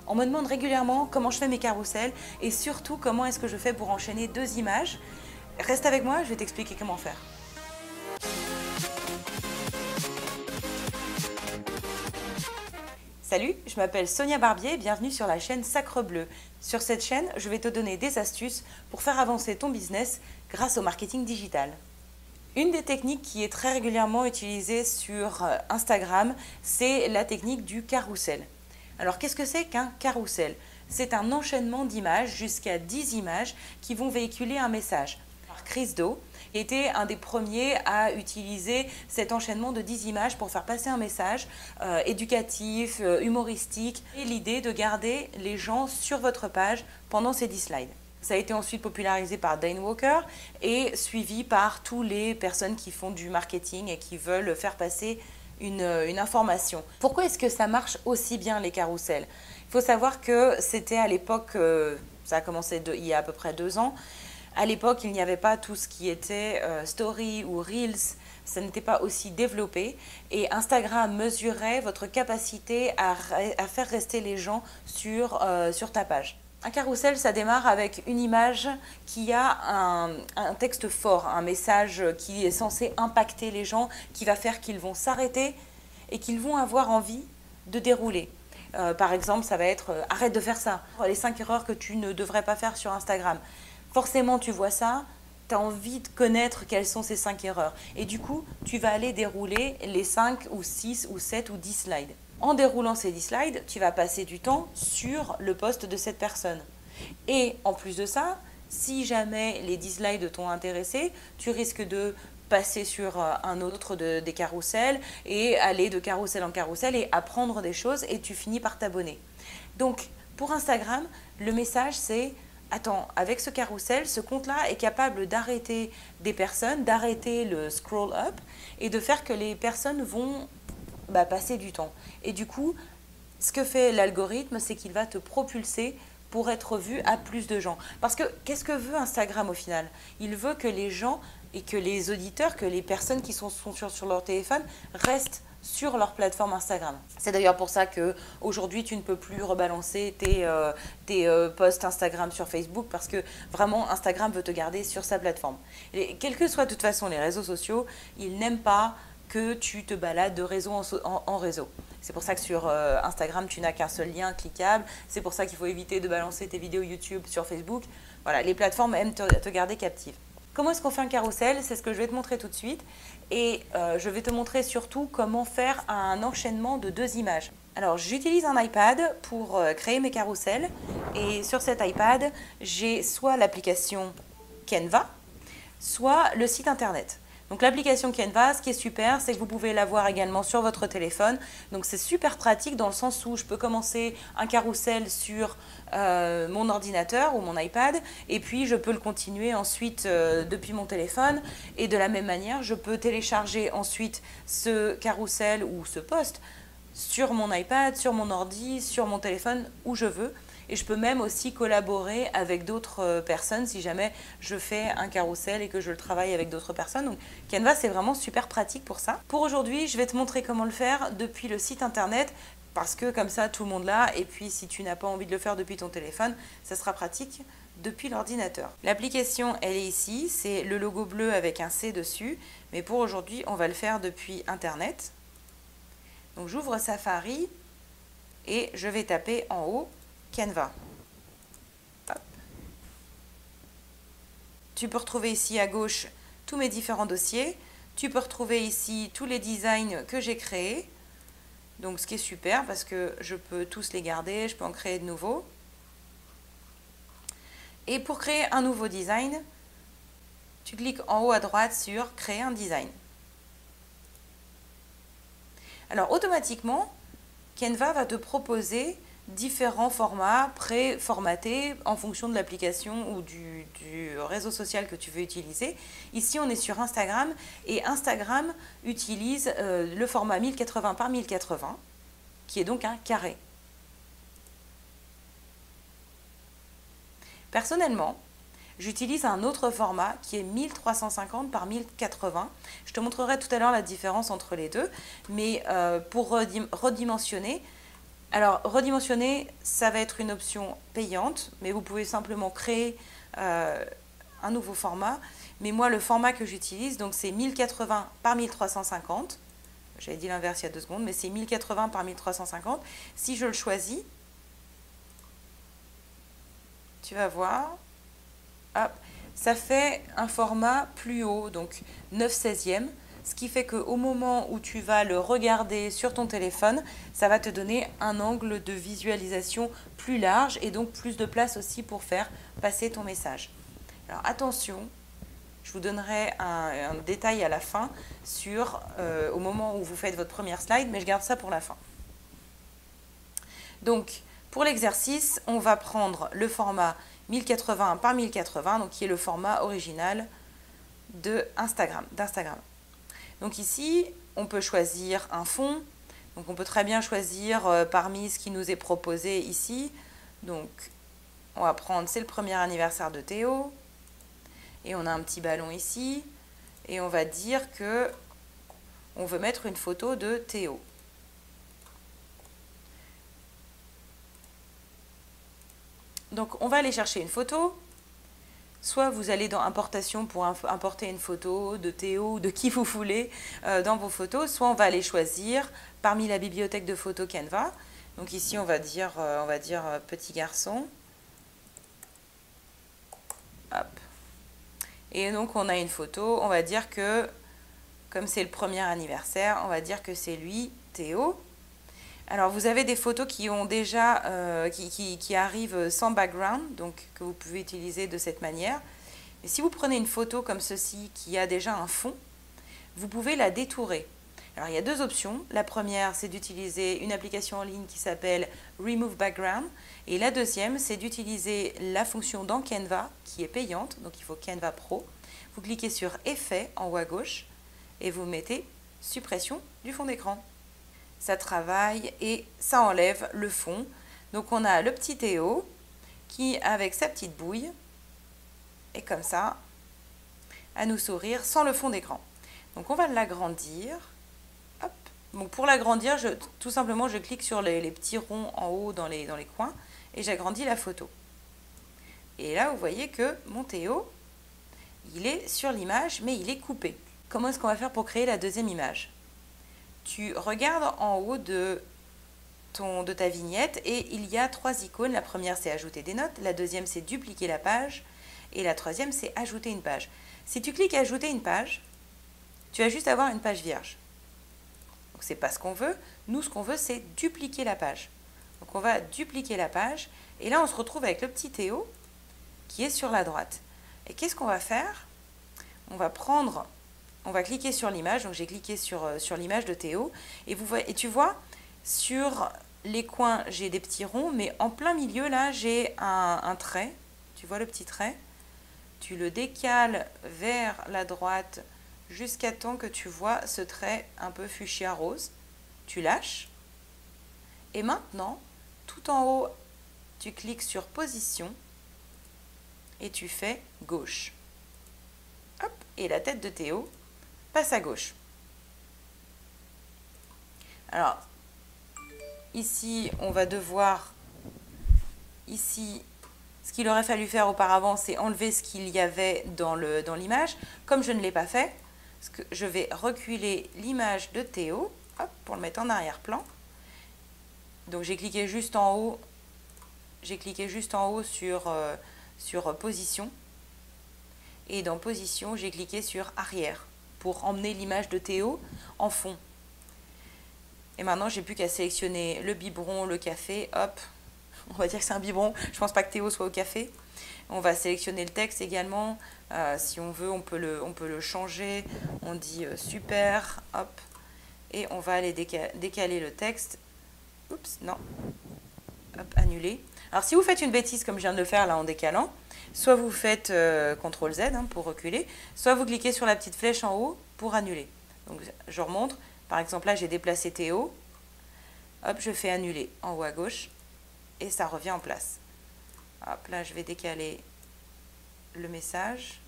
On me demande régulièrement comment je fais mes carousels et surtout comment est-ce que je fais pour enchaîner deux images. Reste avec moi, je vais t'expliquer comment faire. Salut, je m'appelle Sonia Barbier, bienvenue sur la chaîne Sacre Bleu. Sur cette chaîne, je vais te donner des astuces pour faire avancer ton business grâce au marketing digital. Une des techniques qui est très régulièrement utilisée sur Instagram, c'est la technique du carrousel. Alors qu'est-ce que c'est qu'un carrousel? C'est un enchaînement d'images, jusqu'à 10 images, qui vont véhiculer un message. Chris Do était un des premiers à utiliser cet enchaînement de 10 images pour faire passer un message éducatif, humoristique, et l'idée de garder les gens sur votre page pendant ces 10 slides. Ça a été ensuite popularisé par Dane Walker et suivi par toutes les personnes qui font du marketing et qui veulent faire passer une information. Pourquoi est-ce que ça marche aussi bien les carousels? Il faut savoir que c'était à l'époque, ça a commencé il y a à peu près 2 ans, à l'époque il n'y avait pas tout ce qui était story ou reels, ça n'était pas aussi développé et Instagram mesurait votre capacité à faire rester les gens sur ta page. Un carrousel, ça démarre avec une image qui a un texte fort, un message qui est censé impacter les gens, qui va faire qu'ils vont s'arrêter et qu'ils vont avoir envie de dérouler. Par exemple, ça va être « Arrête de faire ça », les 5 erreurs que tu ne devrais pas faire sur Instagram. Forcément, tu vois ça, tu as envie de connaître quelles sont ces 5 erreurs. Et du coup, tu vas aller dérouler les 5 ou 6 ou 7 ou 10 slides. En déroulant ces 10 slides, tu vas passer du temps sur le post de cette personne. Et en plus de ça, si jamais les 10 slides t'ont intéressé, tu risques de passer sur un autre des carousels et aller de carrousel en carrousel et apprendre des choses et tu finis par t'abonner. Donc, pour Instagram, le message c'est « Attends, avec ce carrousel, ce compte-là est capable d'arrêter des personnes, d'arrêter le scroll up et de faire que les personnes vont passer du temps. » Et du coup, ce que fait l'algorithme, c'est qu'il va te propulser pour être vu à plus de gens. Parce que qu'est-ce que veut Instagram au final? Il veut que les gens et que les auditeurs, que les personnes qui sont sur leur téléphone restent sur leur plateforme Instagram. C'est d'ailleurs pour ça qu'aujourd'hui, tu ne peux plus rebalancer tes posts Instagram sur Facebook parce que vraiment, Instagram veut te garder sur sa plateforme. Et quels que soient de toute façon les réseaux sociaux, ils n'aiment pas que tu te balades de réseau en réseau. C'est pour ça que sur Instagram, tu n'as qu'un seul lien cliquable. C'est pour ça qu'il faut éviter de balancer tes vidéos YouTube sur Facebook. Voilà, les plateformes aiment te garder captive. Comment est-ce qu'on fait un carrousel? C'est ce que je vais te montrer tout de suite. Et je vais te montrer surtout comment faire un enchaînement de 2 images. Alors, j'utilise un iPad pour créer mes carousels. Et sur cet iPad, j'ai soit l'application Canva, soit le site internet. Donc l'application Canva, ce qui est super, c'est que vous pouvez l'avoir également sur votre téléphone. Donc c'est super pratique dans le sens où je peux commencer un carrousel sur mon ordinateur ou mon iPad et puis je peux le continuer ensuite depuis mon téléphone. Et de la même manière, je peux télécharger ensuite ce carrousel ou ce post sur mon iPad, sur mon ordi, sur mon téléphone, où je veux. Et je peux même aussi collaborer avec d'autres personnes si jamais je fais un carrousel et que je le travaille avec d'autres personnes. Donc Canva, c'est vraiment super pratique pour ça. Pour aujourd'hui, je vais te montrer comment le faire depuis le site internet parce que comme ça, tout le monde l'a. Et puis, si tu n'as pas envie de le faire depuis ton téléphone, ça sera pratique depuis l'ordinateur. L'application, elle est ici. C'est le logo bleu avec un C dessus. Mais pour aujourd'hui, on va le faire depuis internet. Donc, j'ouvre Safari et je vais taper en haut Canva. Hop. Tu peux retrouver ici à gauche tous mes différents dossiers. Tu peux retrouver ici tous les designs que j'ai créés. Donc ce qui est super parce que je peux tous les garder, je peux en créer de nouveaux. Et pour créer un nouveau design, tu cliques en haut à droite sur créer un design. Alors automatiquement, Canva va te proposer différents formats pré-formatés en fonction de l'application ou du réseau social que tu veux utiliser. Ici, on est sur Instagram et Instagram utilise le format 1080 par 1080 qui est donc un carré. Personnellement, j'utilise un autre format qui est 1350 par 1080. Je te montrerai tout à l'heure la différence entre les deux, mais pour redimensionner, Alors, redimensionner, ça va être une option payante, mais vous pouvez simplement créer un nouveau format. Mais moi, le format que j'utilise, donc c'est 1080 par 1350. J'avais dit l'inverse il y a 2 secondes, mais c'est 1080 par 1350. Si je le choisis, tu vas voir, hop, ça fait un format plus haut, donc 9/16e, ce qui fait qu'au moment où tu vas le regarder sur ton téléphone, ça va te donner un angle de visualisation plus large et donc plus de place aussi pour faire passer ton message. Alors attention, je vous donnerai un détail à la fin sur au moment où vous faites votre première slide, mais je garde ça pour la fin. Donc, pour l'exercice, on va prendre le format 1080 par 1080, donc qui est le format original d'Instagram. Donc ici, on peut choisir un fond. Donc on peut très bien choisir parmi ce qui nous est proposé ici. Donc on va prendre, c'est le premier anniversaire de Théo. Et on a un petit ballon ici. Et on va dire que on veut mettre une photo de Théo. Donc on va aller chercher une photo. Soit vous allez dans importation pour importer une photo de Théo ou de qui vous voulez dans vos photos, soit on va aller choisir parmi la bibliothèque de photos Canva. Donc ici on va dire petit garçon. Hop. Et donc on a une photo, on va dire que, comme c'est le premier anniversaire, on va dire que c'est lui, Théo. Alors vous avez des photos qui ont déjà qui arrivent sans background, donc que vous pouvez utiliser de cette manière. Et si vous prenez une photo comme ceci qui a déjà un fond, vous pouvez la détourer. Alors il y a 2 options. La première, c'est d'utiliser une application en ligne qui s'appelle Remove Background. Et la deuxième, c'est d'utiliser la fonction dans Canva qui est payante, donc il faut Canva Pro. Vous cliquez sur Effet en haut à gauche et vous mettez Suppression du fond d'écran. Ça travaille et ça enlève le fond. Donc on a le petit Théo qui, avec sa petite bouille, est comme ça, à nous sourire sans le fond d'écran. Donc on va l'agrandir. Hop. Donc pour l'agrandir, tout simplement, je clique sur les petits ronds en haut dans les coins et j'agrandis la photo. Et là, vous voyez que mon Théo, il est sur l'image, mais il est coupé. Comment est-ce qu'on va faire pour créer la deuxième image ? Tu regardes en haut de ta vignette et il y a 3 icônes. La première, c'est ajouter des notes. La deuxième, c'est dupliquer la page. Et la troisième, c'est ajouter une page. Si tu cliques ajouter une page, tu vas juste avoir une page vierge. Donc, ce n'est pas ce qu'on veut. Nous, ce qu'on veut, c'est dupliquer la page. Donc, on va dupliquer la page. Et là, on se retrouve avec le petit Théo qui est sur la droite. Et qu'est-ce qu'on va faire ? On va cliquer sur l'image. Donc, j'ai cliqué sur l'image de Théo. Et tu vois, sur les coins, j'ai des petits ronds. Mais en plein milieu, là, j'ai un trait. Tu vois le petit trait ? Tu le décales vers la droite jusqu'à temps que tu vois ce trait un peu fuchsia rose. Tu lâches. Et maintenant, tout en haut, tu cliques sur position et tu fais gauche. Hop, et la tête de Théo passe à gauche. Alors, ici, on va devoir, ce qu'il aurait fallu faire auparavant, c'est enlever ce qu'il y avait dans l'image. Comme je ne l'ai pas fait, je vais reculer l'image de Théo, hop, pour le mettre en arrière-plan. Donc j'ai cliqué juste en haut. Sur position. Et dans position, j'ai cliqué sur arrière pour emmener l'image de Théo en fond. Et maintenant, j'ai plus qu'à sélectionner le biberon, le café, hop. On va dire que c'est un biberon. Je pense pas que Théo soit au café. On va sélectionner le texte également. Si on veut, on peut le changer. On dit super, hop. Et on va aller décaler le texte. Oups, non. Hop, annuler. Alors, si vous faites une bêtise comme je viens de le faire là en décalant, soit vous faites CTRL Z pour reculer, soit vous cliquez sur la petite flèche en haut pour annuler. Donc, je remonte. Par exemple, là, j'ai déplacé Théo. Hop, je fais annuler en haut à gauche. Et ça revient en place. Hop, là, je vais décaler le message.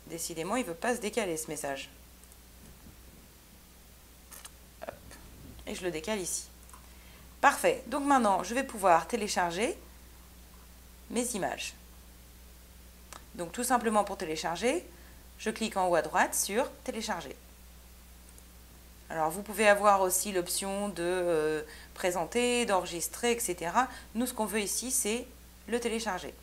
Décidément, il ne veut pas se décaler, ce message. et je le décale ici. Parfait. Donc maintenant, je vais pouvoir télécharger mes images. Donc tout simplement pour télécharger, je clique en haut à droite sur télécharger. Alors vous pouvez avoir aussi l'option de présenter, d'enregistrer, etc. Nous, ce qu'on veut ici, c'est le télécharger.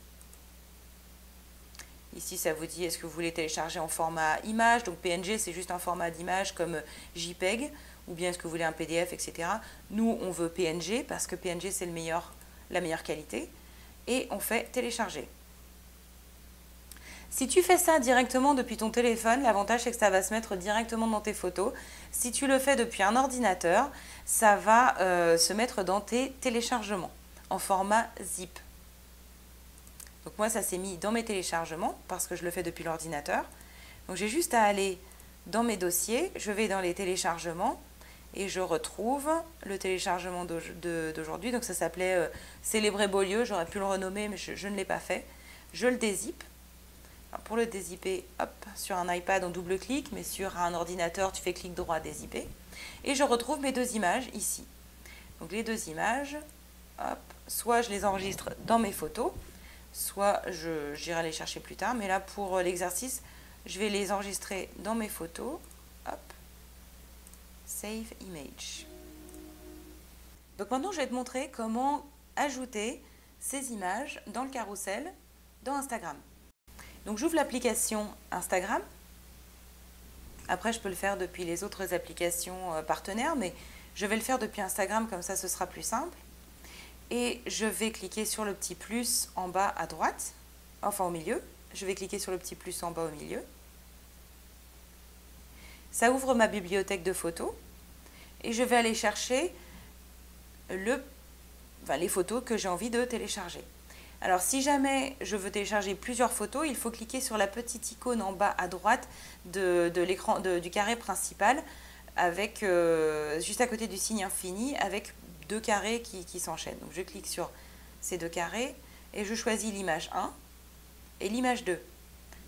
Ici, ça vous dit est-ce que vous voulez télécharger en format image, donc PNG, c'est juste un format d'image comme JPEG, ou bien est-ce que vous voulez un PDF, etc. Nous, on veut PNG parce que PNG, c'est la meilleure qualité. Et on fait télécharger. Si tu fais ça directement depuis ton téléphone, l'avantage c'est que ça va se mettre directement dans tes photos. Si tu le fais depuis un ordinateur, ça va se mettre dans tes téléchargements en format zip. Donc moi, ça s'est mis dans mes téléchargements parce que je le fais depuis l'ordinateur. Donc j'ai juste à aller dans mes dossiers, je vais dans les téléchargements et je retrouve le téléchargement d'aujourd'hui. Donc ça s'appelait Célébrer Beaulieu, j'aurais pu le renommer mais je ne l'ai pas fait. Je le dézippe. Alors pour le dézipper, hop, sur un iPad on double-clique, mais sur un ordinateur tu fais clic droit dézipper. Et je retrouve mes deux images ici. Donc les deux images, hop, soit je les enregistre dans mes photos, soit j'irai les chercher plus tard. Mais là pour l'exercice, je vais les enregistrer dans mes photos. Hop, Save Image. Donc maintenant je vais te montrer comment ajouter ces images dans le carrousel dans Instagram. Donc j'ouvre l'application Instagram. Après, je peux le faire depuis les autres applications partenaires, mais je vais le faire depuis Instagram, comme ça ce sera plus simple. Et je vais cliquer sur le petit plus en bas à droite, enfin au milieu. Je vais cliquer sur le petit plus en bas au milieu. Ça ouvre ma bibliothèque de photos. Et je vais aller chercher les photos que j'ai envie de télécharger. Alors, si jamais je veux télécharger plusieurs photos, il faut cliquer sur la petite icône en bas à droite de l'écran du carré principal, avec juste à côté du signe infini, avec deux carrés qui s'enchaînent. Donc, je clique sur ces deux carrés et je choisis l'image 1 et l'image 2.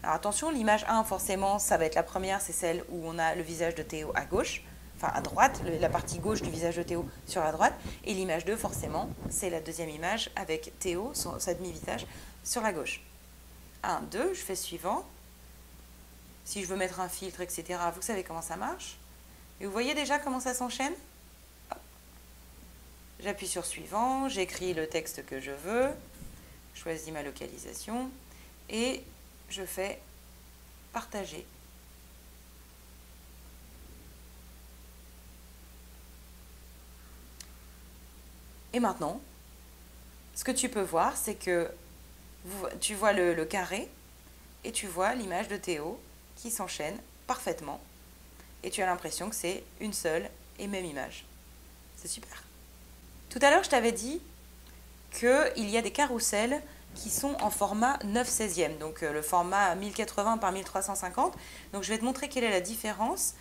Alors, attention, l'image 1, forcément, ça va être la première, c'est celle où on a le visage de Théo à gauche. Enfin à droite, la partie gauche du visage de Théo sur la droite, et l'image 2 forcément, c'est la deuxième image avec Théo, sa demi-visage, sur la gauche. 1, 2, je fais suivant. Si je veux mettre un filtre, etc., vous savez comment ça marche. Et vous voyez déjà comment ça s'enchaîne. J'appuie sur suivant, j'écris le texte que je veux, je choisis ma localisation, et je fais partager. Et maintenant, ce que tu peux voir, c'est que tu vois le carré et tu vois l'image de Théo qui s'enchaîne parfaitement. Et tu as l'impression que c'est une seule et même image. C'est super. Tout à l'heure, je t'avais dit qu'il y a des carousels qui sont en format 9/16e, donc le format 1080 par 1350. Donc je vais te montrer quelle est la différence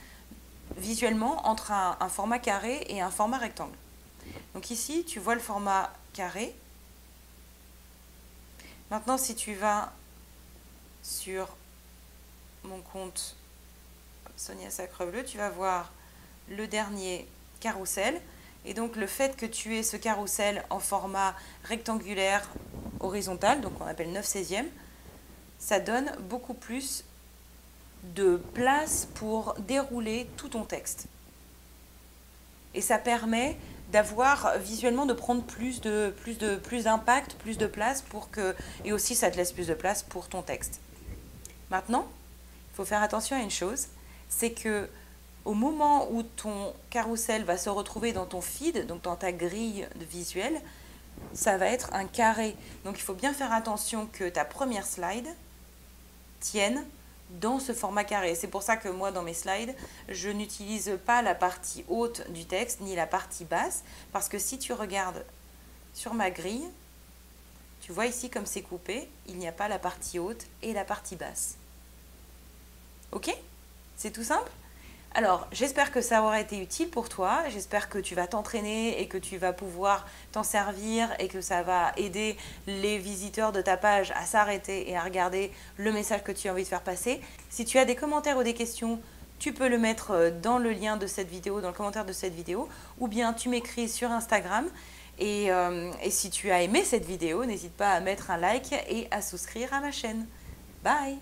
visuellement entre un format carré et un format rectangle. Donc ici, tu vois le format carré. Maintenant, si tu vas sur mon compte Sonia Sacrebleu, tu vas voir le dernier carrousel. Et donc, le fait que tu aies ce carrousel en format rectangulaire horizontal, donc on appelle 9/16e, ça donne beaucoup plus de place pour dérouler tout ton texte. Et ça permet d'avoir visuellement de prendre plus d'impact, plus de place et aussi ça te laisse plus de place pour ton texte. Maintenant, il faut faire attention à une chose, c'est que au moment où ton carrousel va se retrouver dans ton feed, donc dans ta grille visuelle, ça va être un carré. Donc il faut bien faire attention que ta première slide tienne dans ce format carré. C'est pour ça que moi, dans mes slides, je n'utilise pas la partie haute du texte, ni la partie basse, parce que si tu regardes sur ma grille, tu vois ici comme c'est coupé, il n'y a pas la partie haute et la partie basse. Ok? C'est tout simple? Alors, j'espère que ça aura été utile pour toi, j'espère que tu vas t'entraîner et que tu vas pouvoir t'en servir et que ça va aider les visiteurs de ta page à s'arrêter et à regarder le message que tu as envie de faire passer. Si tu as des commentaires ou des questions, tu peux le mettre dans le lien de cette vidéo, dans le commentaire de cette vidéo, ou bien tu m'écris sur Instagram. Et si tu as aimé cette vidéo, n'hésite pas à mettre un like et à souscrire à ma chaîne. Bye!